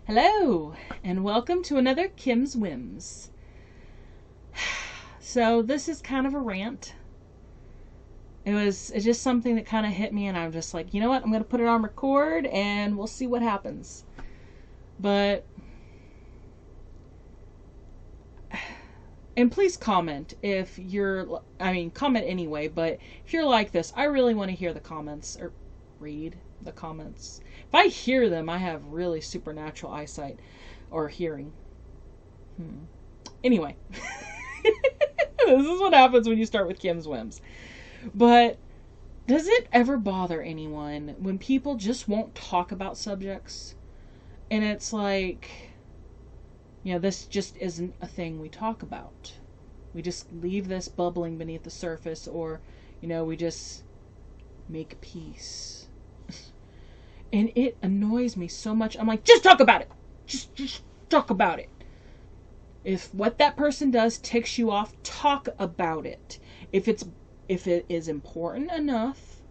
Hello, and welcome to another Kim's Whims. So this is kind of a rant. It's just something that kind of hit me, and I'm just like, you know what? I'm going to put it on record, and we'll see what happens. But, and please comment if comment anyway, but if you're like this, I really want to hear the comments, or read the comments. If I hear them, I have really supernatural eyesight or hearing. Anyway, this is what happens when you start with Kim's Whims. But does it ever bother anyone when people just won't talk about subjects? And it's like, this just isn't a thing we talk about. We just leave this bubbling beneath the surface, or, we just make peace. And it annoys me so much. I'm like, just talk about it. Just talk about it. If what that person does ticks you off, talk about it. If it is important enough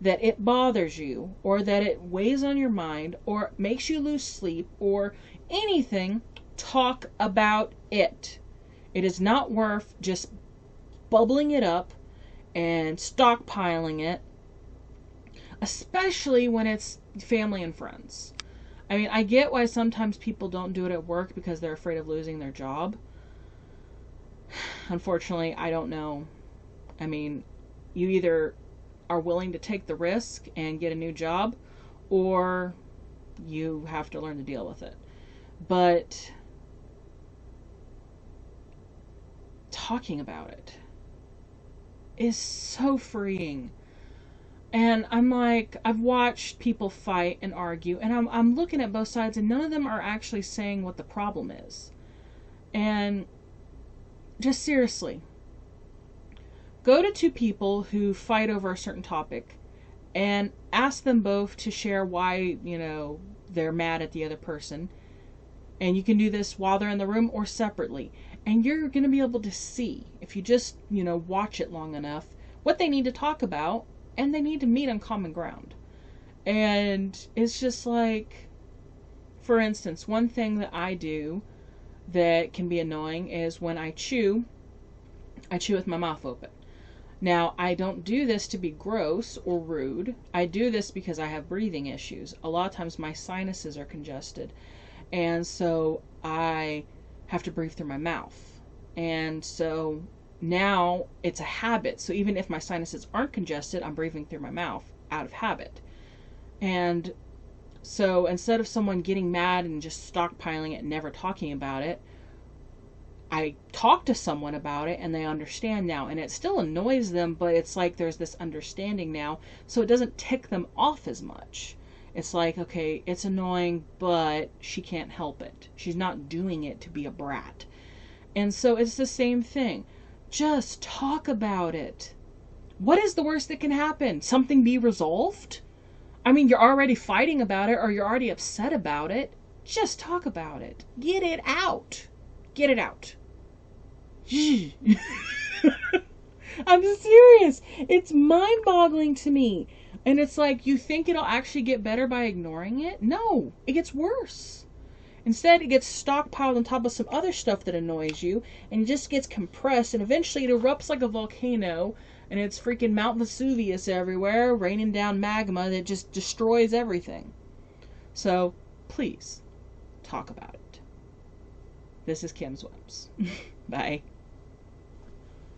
that it bothers you, or that it weighs on your mind, or makes you lose sleep, or anything, talk about it. It is not worth just bubbling it up and stockpiling it, especially when it's family and friends. I mean, I get why sometimes people don't do it at work because they're afraid of losing their job. Unfortunately, I don't know. I mean, you either are willing to take the risk and get a new job, or you have to learn to deal with it. But talking about it is so freeing. And I'm like, I've watched people fight and argue, and I'm looking at both sides, and none of them are actually saying what the problem is. And just seriously, go to two people who fight over a certain topic and ask them both to share why, they're mad at the other person. And you can do this while they're in the room or separately. And you're going to be able to see, if you just, watch it long enough, what they need to talk about. And they need to meet on common ground. And it's just like, for instance, one thing that I do that can be annoying is when I chew with my mouth open. Now, I don't do this to be gross or rude. I do this because I have breathing issues. A lot of times my sinuses are congested. And so I have to breathe through my mouth. And so now it's a habit. So even if my sinuses aren't congested, I'm breathing through my mouth out of habit. And so instead of someone getting mad and just stockpiling it and never talking about it, I talk to someone about it and they understand now. And it still annoys them, but it's like there's this understanding now, so it doesn't tick them off as much. It's like, okay, it's annoying, but she can't help it. She's not doing it to be a brat. And so it's the same thing. Just talk about it. What is the worst that can happen? Something be resolved? I mean, you're already fighting about it, or you're already upset about it. Just talk about it. Get it out. Get it out. I'm serious. It's mind-boggling to me. And it's like, you think it'll actually get better by ignoring it? No, it gets worse. Instead, it gets stockpiled on top of some other stuff that annoys you, and it just gets compressed, and eventually it erupts like a volcano, and it's freaking Mount Vesuvius everywhere, raining down magma that just destroys everything. So, please, talk about it. This is Kim's Whims. Bye.